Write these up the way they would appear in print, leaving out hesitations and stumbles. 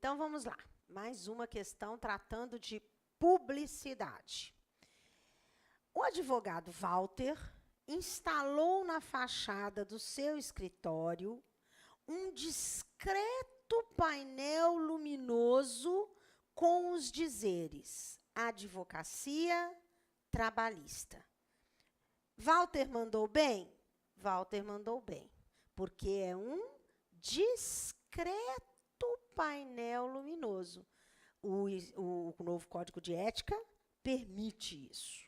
Então, vamos lá. Mais uma questão tratando de publicidade. O advogado Walter instalou na fachada do seu escritório um discreto painel luminoso com os dizeres Advocacia Trabalhista. Walter mandou bem? Walter mandou bem, porque é um discreto painel luminoso. O novo Código de Ética permite isso.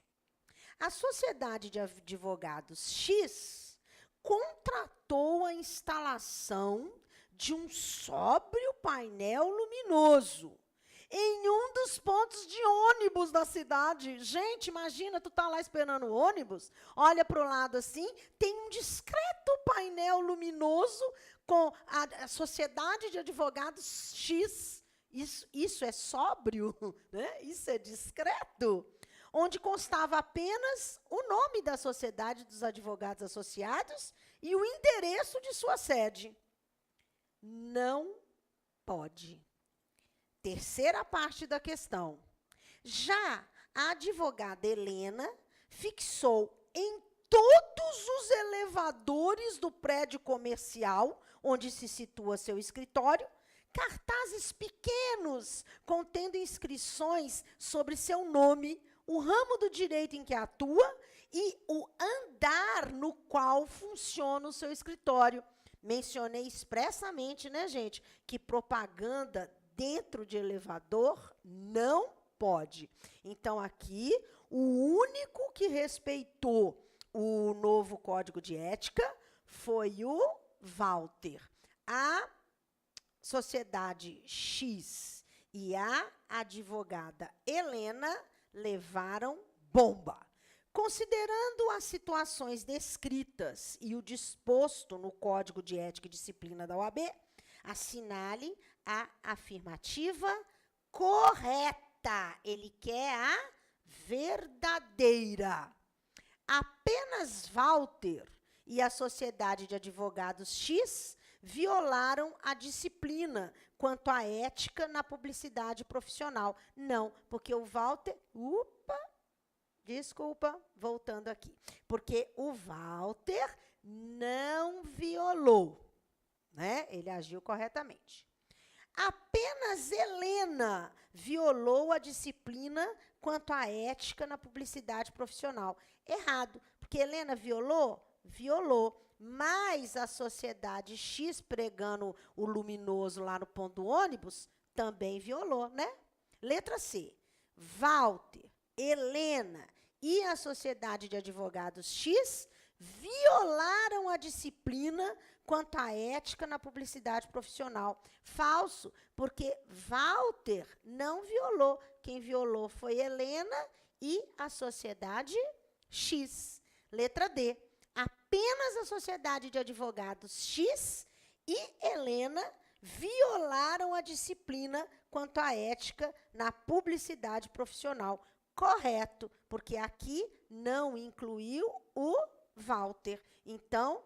A Sociedade de Advogados X contratou a instalação de um sóbrio painel luminoso em um dos pontos de ônibus da cidade. Gente, imagina, tu tá lá esperando o ônibus, olha para o lado assim, tem um discreto painel luminoso com a Sociedade de Advogados X. Isso é sóbrio, né? Isso é discreto. Onde constava apenas o nome da Sociedade dos Advogados Associados e o endereço de sua sede. Não pode. Terceira parte da questão. Já a advogada Helena fixou em todos os elevadores do prédio comercial, onde se situa seu escritório, cartazes pequenos contendo inscrições sobre seu nome, o ramo do direito em que atua e o andar no qual funciona o seu escritório. Mencionei expressamente, né, gente, que propaganda dentro de elevador não pode. Então, aqui, o único que respeitou o novo Código de Ética foi o Walter. A Sociedade X e a advogada Helena levaram bomba. Considerando as situações descritas e o disposto no Código de Ética e Disciplina da OAB, assinale a afirmativa correta. Ele quer a verdadeira. Apenas Walter e a Sociedade de Advogados X violaram a disciplina quanto à ética na publicidade profissional. Não, porque o Walter... Desculpa, voltando aqui. Porque o Walter não violou, né? Ele agiu corretamente. Apenas Helena violou a disciplina quanto à ética na publicidade profissional. Errado, porque Helena violou? Violou. Mas a Sociedade X, pregando o luminoso lá no ponto do ônibus, também violou, né? Letra C. Walter, Helena e a Sociedade de Advogados X violaram a disciplina quanto à ética na publicidade profissional. Falso, porque Walter não violou. Quem violou foi Helena e a Sociedade X. Letra D. Apenas a Sociedade de Advogados X e Helena violaram a disciplina quanto à ética na publicidade profissional. Correto, porque aqui não incluiu o Walter. Então,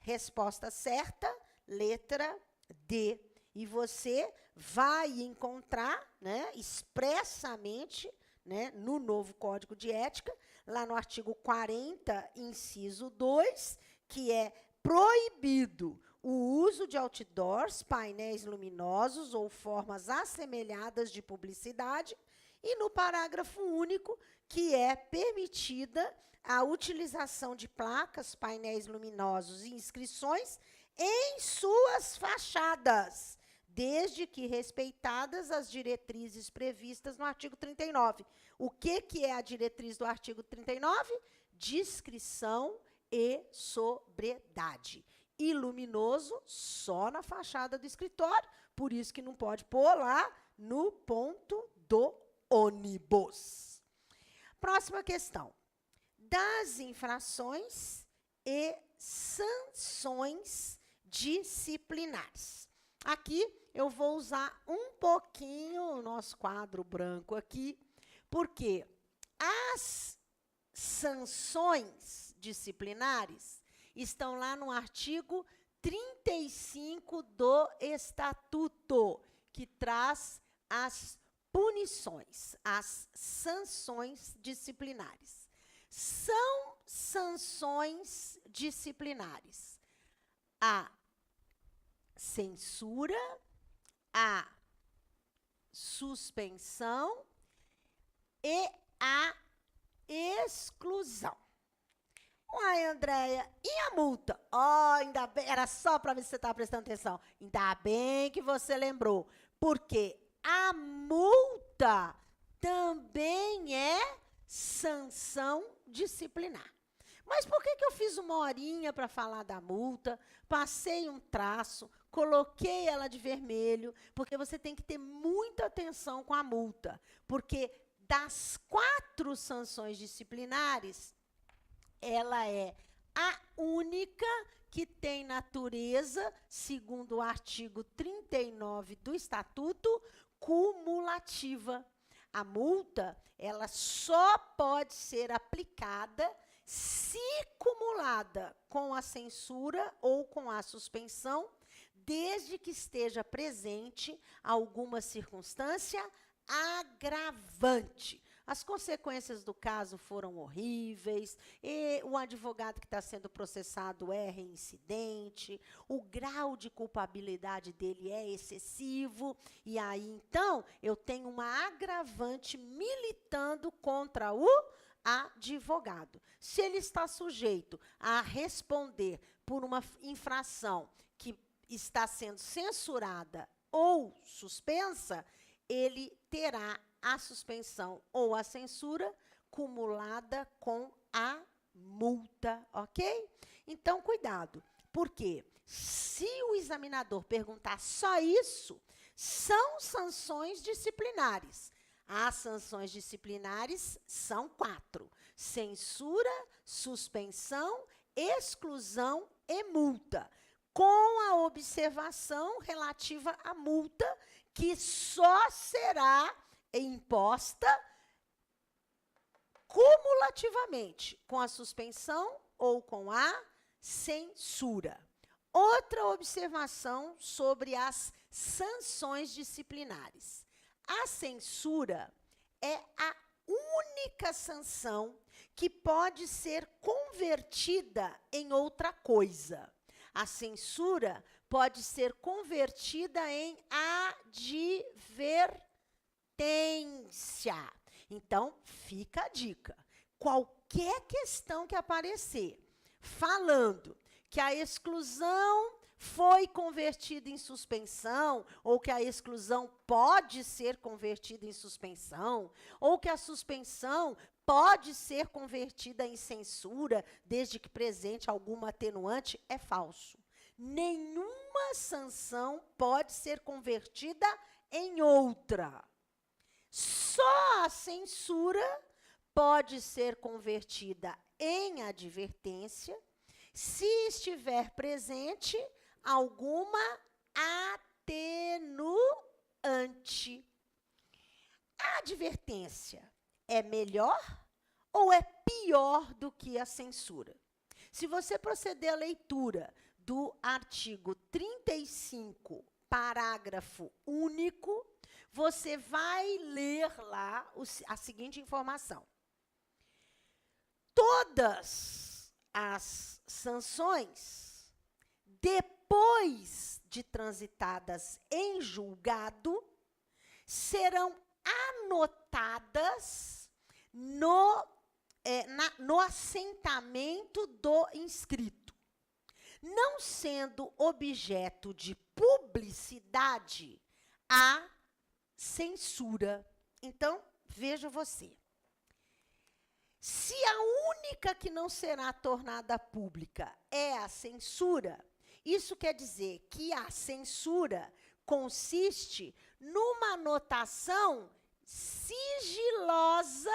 resposta certa, letra D. E você vai encontrar, né, expressamente, né, no novo Código de Ética, lá no artigo 40, inciso 2, que é proibido o uso de outdoors, painéis luminosos ou formas assemelhadas de publicidade, e no parágrafo único, que é permitida a utilização de placas, painéis luminosos e inscrições em suas fachadas, desde que respeitadas as diretrizes previstas no artigo 39. O que é a diretriz do artigo 39? Discrição e sobriedade. E luminoso só na fachada do escritório, por isso que não pode pôr lá no ponto do ônibus. Próxima questão. Das infrações e sanções disciplinares. Aqui eu vou usar um pouquinho o nosso quadro branco aqui, porque as sanções disciplinares estão lá no artigo 35 do Estatuto, que traz as punições, as sanções disciplinares. São sanções disciplinares: a censura, a suspensão e a exclusão. Uai, Andréia, e a multa? Ainda bem, era só para ver se você estava prestando atenção. Ainda bem que você lembrou, porque a multa também é sanção disciplinar. Mas por que eu fiz uma horinha para falar da multa, passei um traço, coloquei ela de vermelho? Porque você tem que ter muita atenção com a multa, porque das 4 sanções disciplinares, ela é a única que tem natureza, segundo o artigo 39 do Estatuto, cumulativa. A multa, ela só pode ser aplicada se cumulada com a censura ou com a suspensão, desde que esteja presente alguma circunstância agravante. As consequências do caso foram horríveis, e o advogado que está sendo processado é reincidente, o grau de culpabilidade dele é excessivo, e aí, então, eu tenho uma agravante militando contra o advogado. Se ele está sujeito a responder por uma infração que está sendo censurada ou suspensa, ele terá a suspensão ou a censura cumulada com a multa, ok? Então, cuidado, porque se o examinador perguntar só isso, são sanções disciplinares. As sanções disciplinares são 4: censura, suspensão, exclusão e multa, com a observação relativa à multa, que só será imposta cumulativamente com a suspensão ou com a censura. Outra observação sobre as sanções disciplinares: a censura é a única sanção que pode ser convertida em outra coisa. A censura pode ser convertida em advertência. Então, fica a dica. Qualquer questão que aparecer falando que a exclusão foi convertida em suspensão, ou que a exclusão pode ser convertida em suspensão, ou que a suspensão pode ser convertida em censura, desde que presente alguma atenuante, é falso. Nenhuma sanção pode ser convertida em outra. Só a censura pode ser convertida em advertência se estiver presente alguma atenuante. A advertência é melhor ou é pior do que a censura? Se você proceder à leitura do artigo 35, parágrafo único, você vai ler lá a seguinte informação: todas as sanções, depois de transitadas em julgado, serão anotadas no assentamento do inscrito, não sendo objeto de publicidade a censura. Então, veja você. Se a única que não será tornada pública é a censura, isso quer dizer que a censura consiste numa anotação sigilosa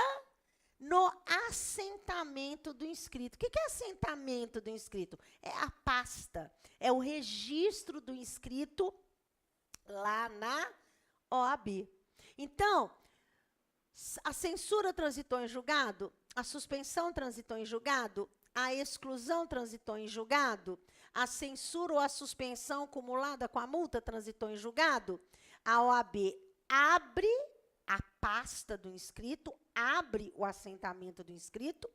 no assentamento do inscrito. O que é assentamento do inscrito? É a pasta, é o registro do inscrito lá na OAB. Então, a censura transitou em julgado, a suspensão transitou em julgado, a exclusão transitou em julgado? A censura ou a suspensão acumulada com a multa transitou em julgado? A OAB abre a pasta do inscrito, abre o assentamento do inscrito,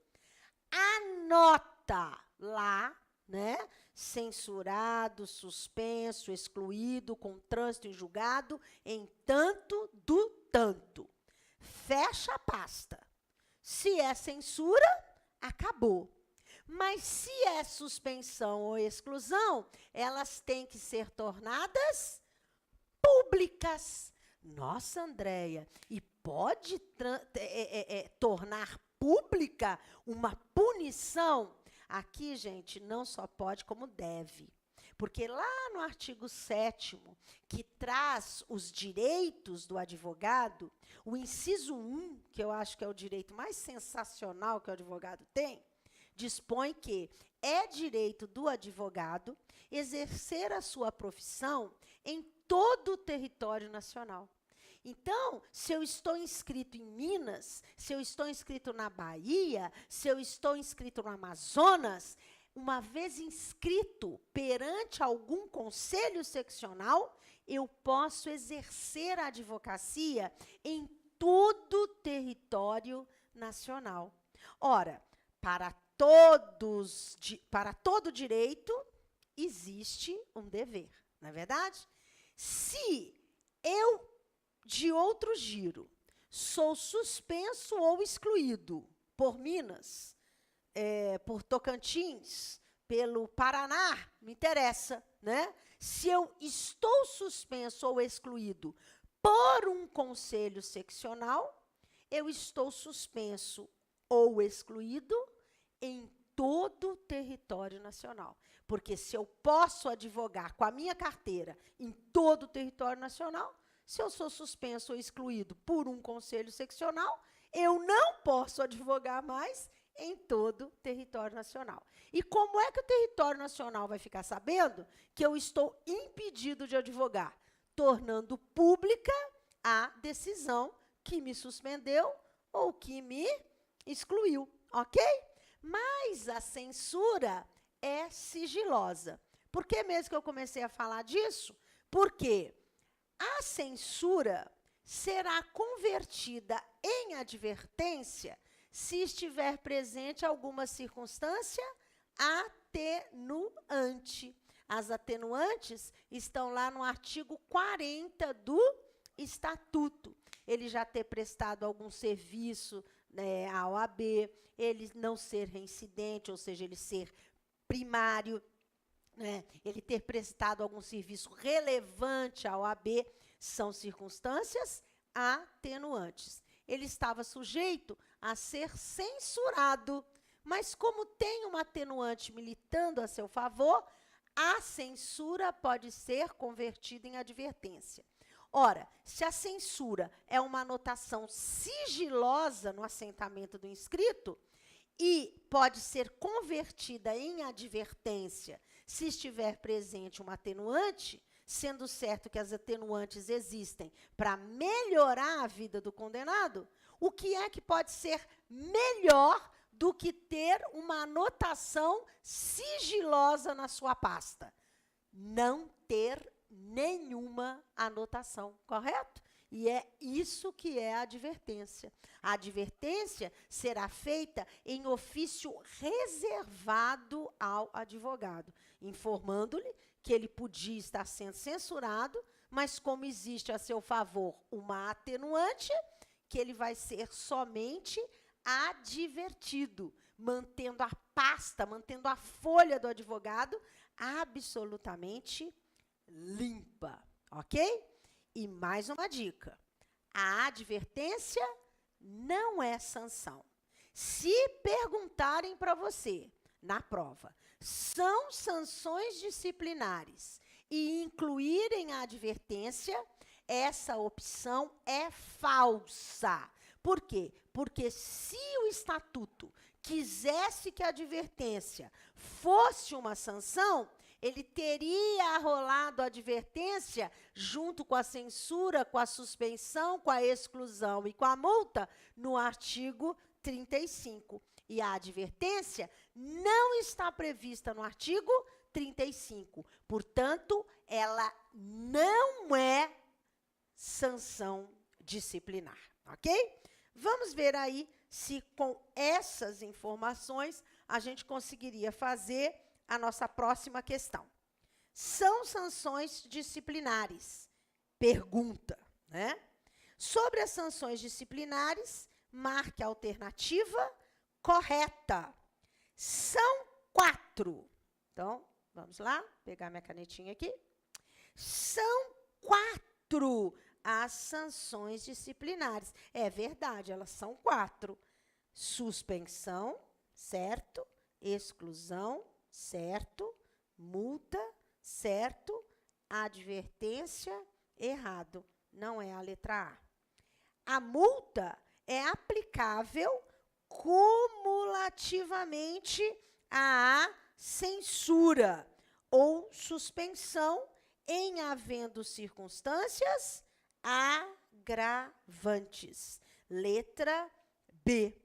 anota lá, né? Censurado, suspenso, excluído, com trânsito em julgado, em tanto do tanto. Fecha a pasta. Se é censura, acabou. Mas se é suspensão ou exclusão, elas têm que ser tornadas públicas. Nossa, Andréia, e pode tornar pública uma punição? Aqui, gente, não só pode, como deve. Porque lá no artigo 7º, que traz os direitos do advogado, o inciso 1, que eu acho que é o direito mais sensacional que o advogado tem, dispõe que é direito do advogado exercer a sua profissão em todo o território nacional. Então, se eu estou inscrito em Minas, se eu estou inscrito na Bahia, se eu estou inscrito no Amazonas, uma vez inscrito perante algum conselho seccional, eu posso exercer a advocacia em todo o território nacional. Ora, para todo direito existe um dever, não é verdade? Se eu, de outro giro, sou suspenso ou excluído por Minas, por Tocantins, pelo Paraná, me interessa, né? Se eu estou suspenso ou excluído por um conselho seccional, eu estou suspenso ou excluído em todo o território nacional. Porque se eu posso advogar com a minha carteira em todo o território nacional, se eu sou suspenso ou excluído por um conselho seccional, eu não posso advogar mais em todo o território nacional. E como é que o território nacional vai ficar sabendo que eu estou impedido de advogar? Tornando pública a decisão que me suspendeu ou que me excluiu, ok? Mas a censura é sigilosa. Por que mesmo que eu comecei a falar disso? Porque a censura será convertida em advertência se estiver presente alguma circunstância atenuante. As atenuantes estão lá no artigo 40 do Estatuto. Ele já ter prestado algum serviço, né, à OAB, ele não ser reincidente, ou seja, ele ser primário, né, ele ter prestado algum serviço relevante à OAB, são circunstâncias atenuantes. Ele estava sujeito a ser censurado, mas como tem uma atenuante militando a seu favor, a censura pode ser convertida em advertência. Ora, se a censura é uma anotação sigilosa no assentamento do inscrito e pode ser convertida em advertência se estiver presente uma atenuante, sendo certo que as atenuantes existem para melhorar a vida do condenado, o que é que pode ser melhor do que ter uma anotação sigilosa na sua pasta? Não ter nenhuma anotação, correto? E é isso que é a advertência. A advertência será feita em ofício reservado ao advogado, informando-lhe que ele podia estar sendo censurado, mas como existe a seu favor uma atenuante, que ele vai ser somente advertido, mantendo a pasta, mantendo a folha do advogado absolutamente limpa, ok? E mais uma dica, a advertência não é sanção. Se perguntarem para você, na prova, são sanções disciplinares e incluírem a advertência, essa opção é falsa. Por quê? Porque se o estatuto quisesse que a advertência fosse uma sanção, ele teria arrolado a advertência junto com a censura, com a suspensão, com a exclusão e com a multa no artigo 35. E a advertência não está prevista no artigo 35. Portanto, ela não é sanção disciplinar, ok? Vamos ver aí se com essas informações a gente conseguiria fazer a nossa próxima questão. São sanções disciplinares? Pergunta, né? Sobre as sanções disciplinares, marque a alternativa correta. São 4. Então, vamos lá, pegar minha canetinha aqui. São 4 as sanções disciplinares. É verdade, elas são 4. Suspensão, certo? Exclusão, certo? Multa, certo? Advertência, errado. Não é a letra A. A multa é aplicável cumulativamente à censura ou suspensão em havendo circunstâncias agravantes. Letra B.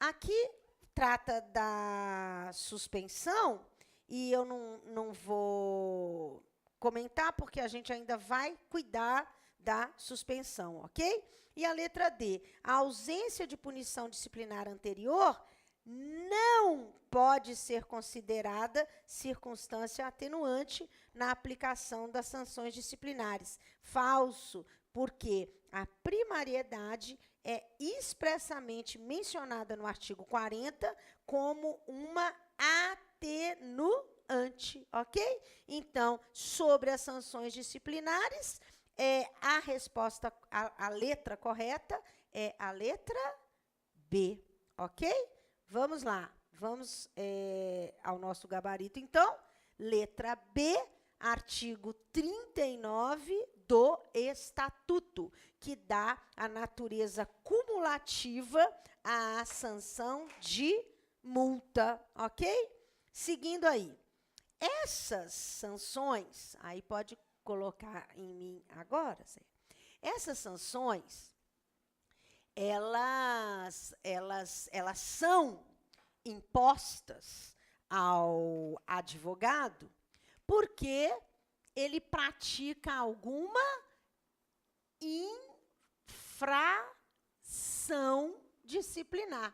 Aqui trata da suspensão e eu não vou comentar porque a gente ainda vai cuidar da suspensão, ok? E a letra D. A ausência de punição disciplinar anterior não pode ser considerada circunstância atenuante na aplicação das sanções disciplinares. Falso, porque a primariedade é expressamente mencionada no artigo 40 como uma atenuante, ok? Então, sobre as sanções disciplinares, a resposta, a letra correta é a letra B, ok? Vamos lá, vamos ao nosso gabarito, então. Letra B, artigo 39 do Estatuto, que dá a natureza cumulativa à sanção de multa, ok? Seguindo aí. Essas sanções, aí pode colocar em mim agora, essas sanções, elas são impostas ao advogado porque ele pratica alguma infração disciplinar.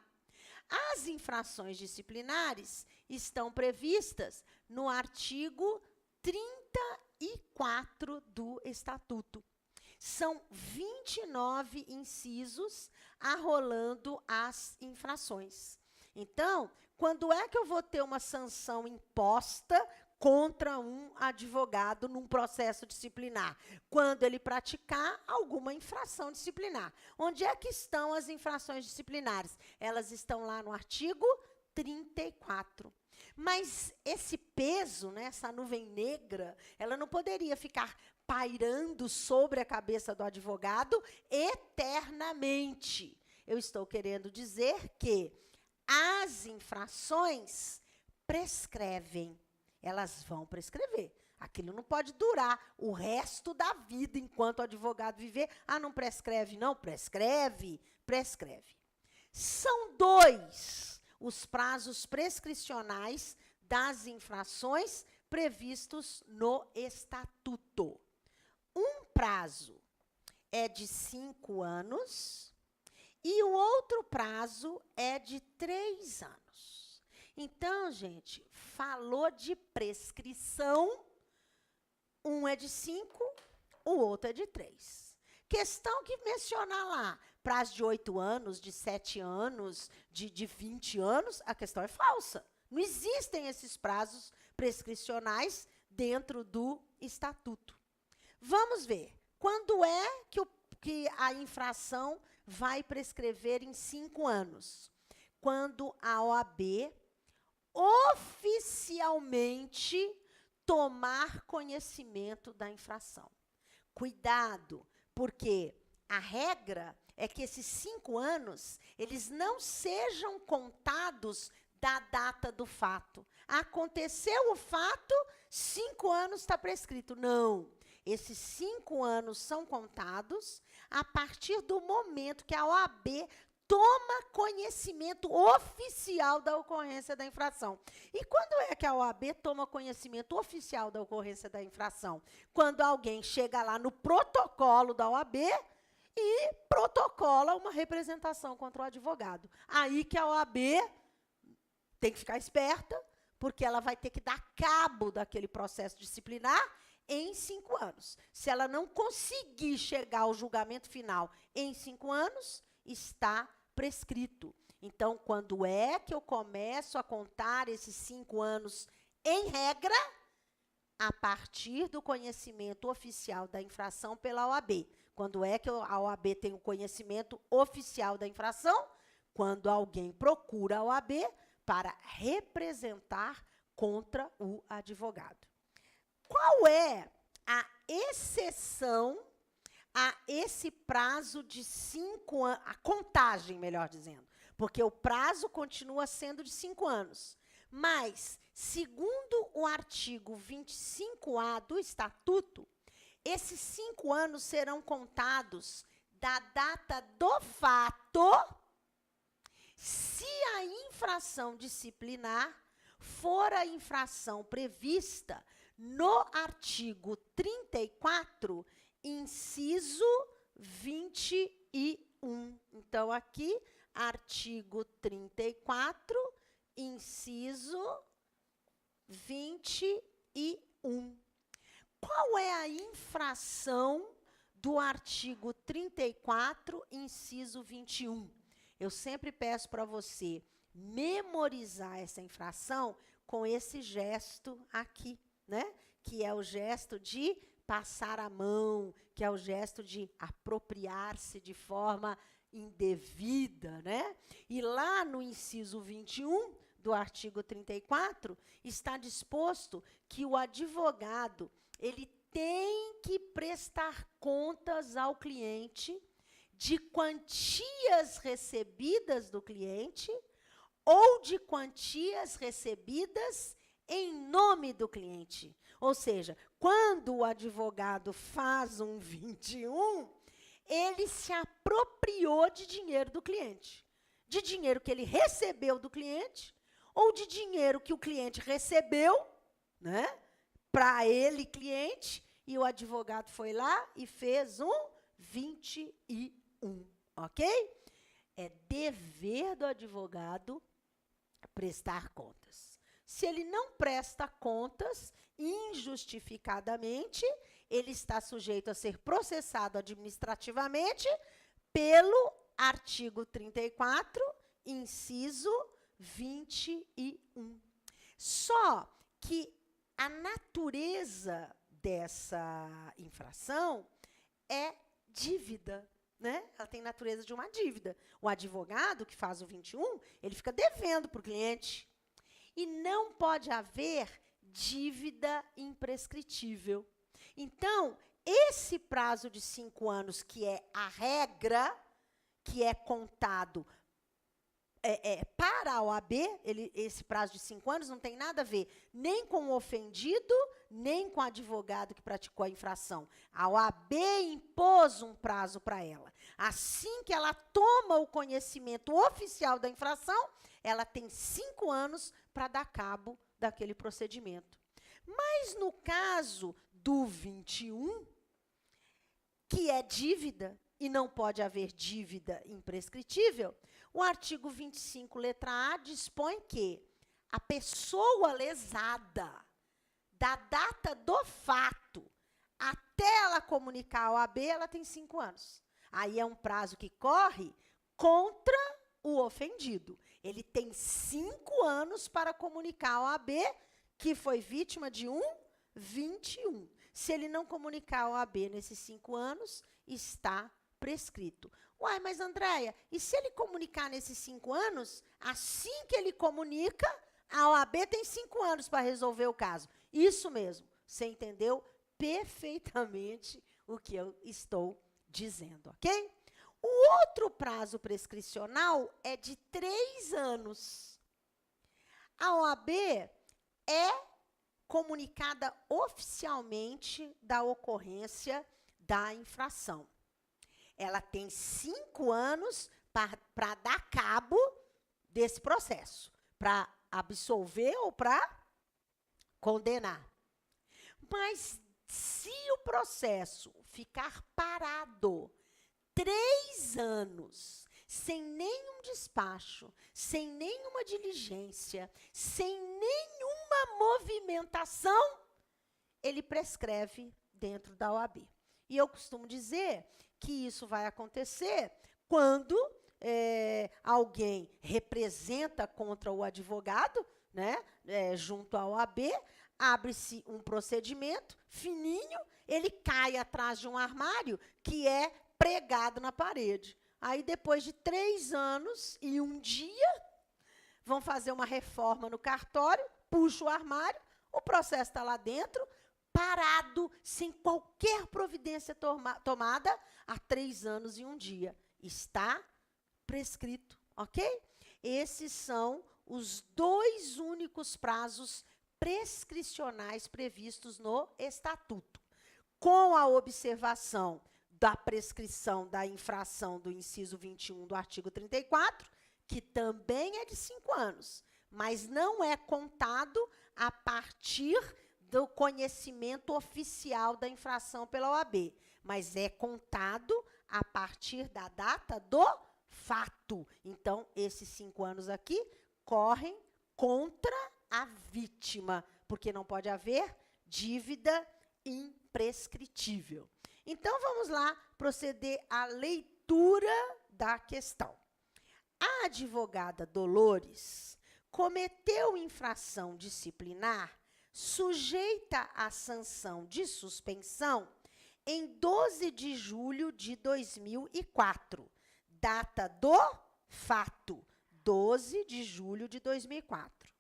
As infrações disciplinares estão previstas no artigo 34 do Estatuto. São 29 incisos arrolando as infrações. Então, quando é que eu vou ter uma sanção imposta contra um advogado num processo disciplinar? Quando ele praticar alguma infração disciplinar. Onde é que estão as infrações disciplinares? Elas estão lá no artigo 34. Mas esse peso, né, essa nuvem negra, ela não poderia ficar pairando sobre a cabeça do advogado eternamente. Eu estou querendo dizer que as infrações prescrevem. Elas vão prescrever. Aquilo não pode durar o resto da vida enquanto o advogado viver. Ah, não prescreve, não? Prescreve, prescreve. São 2 os prazos prescricionais das infrações previstos no Estatuto. Um prazo é de 5 anos e o outro prazo é de 3 anos. Então, gente, falou de prescrição, um é de 5, o outro é de 3. Questão que mencionar lá, prazo de 8 anos, de 7 anos, de 20 anos, a questão é falsa. Não existem esses prazos prescricionais dentro do Estatuto. Vamos ver, quando é que a infração vai prescrever em 5 anos? Quando a OAB oficialmente tomar conhecimento da infração. Cuidado, porque a regra é que esses 5 anos, eles não sejam contados da data do fato. Aconteceu o fato, 5 anos está prescrito. Não. Esses 5 anos são contados a partir do momento que a OAB toma conhecimento oficial da ocorrência da infração. E quando é que a OAB toma conhecimento oficial da ocorrência da infração? Quando alguém chega lá no protocolo da OAB e protocola uma representação contra o advogado. Aí que a OAB tem que ficar esperta, porque ela vai ter que dar cabo daquele processo disciplinar em 5 anos. Se ela não conseguir chegar ao julgamento final em 5 anos, está prescrito. Então, quando é que eu começo a contar esses 5 anos em regra? A partir do conhecimento oficial da infração pela OAB. Quando é que a OAB tem o conhecimento oficial da infração? Quando alguém procura a OAB para representar contra o advogado. Qual é a exceção a esse prazo de 5 anos, a contagem, melhor dizendo, porque o prazo continua sendo de 5 anos. Mas, segundo o artigo 25A do Estatuto, esses 5 anos serão contados da data do fato, se a infração disciplinar for a infração prevista no artigo 34, inciso 21. Então, aqui, artigo 34, inciso 21. Qual é a infração do artigo 34, inciso 21? Eu sempre peço para você memorizar essa infração com esse gesto aqui, né? Que é o gesto de passar a mão, que é o gesto de apropriar-se de forma indevida, né? E lá no inciso 21 do artigo 34, está disposto que o advogado, ele tem que prestar contas ao cliente de quantias recebidas do cliente ou de quantias recebidas em nome do cliente. Ou seja, quando o advogado faz um 21, ele se apropriou de dinheiro do cliente. De dinheiro que ele recebeu do cliente ou de dinheiro que o cliente recebeu, né, para ele, cliente, e o advogado foi lá e fez um 21, ok? É dever do advogado prestar contas. Se ele não presta contas, injustificadamente, ele está sujeito a ser processado administrativamente pelo artigo 34, inciso 21. Só que a natureza dessa infração é dívida, né? Ela tem natureza de uma dívida. O advogado que faz o 21, ele fica devendo para o cliente. E não pode haver dívida imprescritível. Então, esse prazo de 5 anos, que é a regra, que é contado para a OAB, esse prazo de 5 anos não tem nada a ver nem com o ofendido, nem com o advogado que praticou a infração. A OAB impôs um prazo para ela. Assim que ela toma o conhecimento oficial da infração, ela tem 5 anos para dar cabo daquele procedimento. Mas no caso do 21, que é dívida, e não pode haver dívida imprescritível, o artigo 25, letra A, dispõe que a pessoa lesada, da data do fato até ela comunicar ao OAB, ela tem 5 anos. Aí é um prazo que corre contra o ofendido. Ele tem 5 anos para comunicar ao OAB que foi vítima de um 21. Se ele não comunicar ao OAB nesses 5 anos, está prescrito. Uai, mas Andréia, e se ele comunicar nesses 5 anos, assim que ele comunica, a OAB tem 5 anos para resolver o caso. Isso mesmo, você entendeu perfeitamente o que eu estou dizendo, ok? O outro prazo prescricional é de 3 anos. A OAB é comunicada oficialmente da ocorrência da infração. Ela tem 5 anos para dar cabo desse processo, para absolver ou para condenar. Mas se o processo ficar parado 3 anos, sem nenhum despacho, sem nenhuma diligência, sem nenhuma movimentação, ele prescreve dentro da OAB. E eu costumo dizer que isso vai acontecer quando alguém representa contra o advogado, né, junto à OAB, abre-se um procedimento fininho, ele cai atrás de um armário que é pregado na parede. Aí, depois de 3 anos e 1 dia, vão fazer uma reforma no cartório, puxa o armário, o processo está lá dentro, parado, sem qualquer providência tomada, há 3 anos e 1 dia. Está prescrito, ok? Esses são os 2 únicos prazos prescricionais previstos no Estatuto. Com a observação da prescrição da infração do inciso 21 do artigo 34, que também é de 5 anos, mas não é contado a partir do conhecimento oficial da infração pela OAB, mas é contado a partir da data do fato. Então, esses 5 anos aqui correm contra a vítima, porque não pode haver dívida imprescritível. Então, vamos lá proceder à leitura da questão. A advogada Dolores cometeu infração disciplinar sujeita à sanção de suspensão em 12 de julho de 2004, data do fato, 12 de julho de 2004.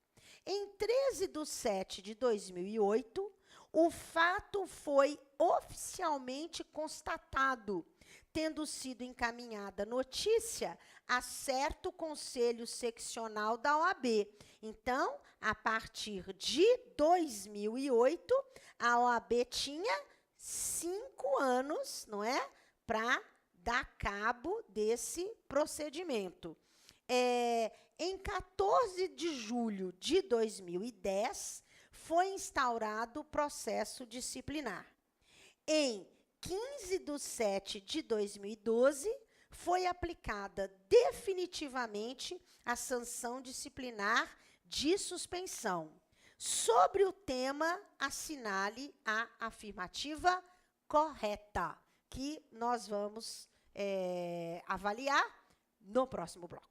Em 13 de 7 de 2008, o fato foi oficialmente constatado, tendo sido encaminhada notícia a certo conselho seccional da OAB. Então, a partir de 2008, a OAB tinha 5 anos, não é, para dar cabo desse procedimento. Em 14 de julho de 2010, foi instaurado o processo disciplinar. Em 15 de 7 de 2012, foi aplicada definitivamente a sanção disciplinar de suspensão. Sobre o tema, assinale a afirmativa correta, que nós vamos avaliar no próximo bloco.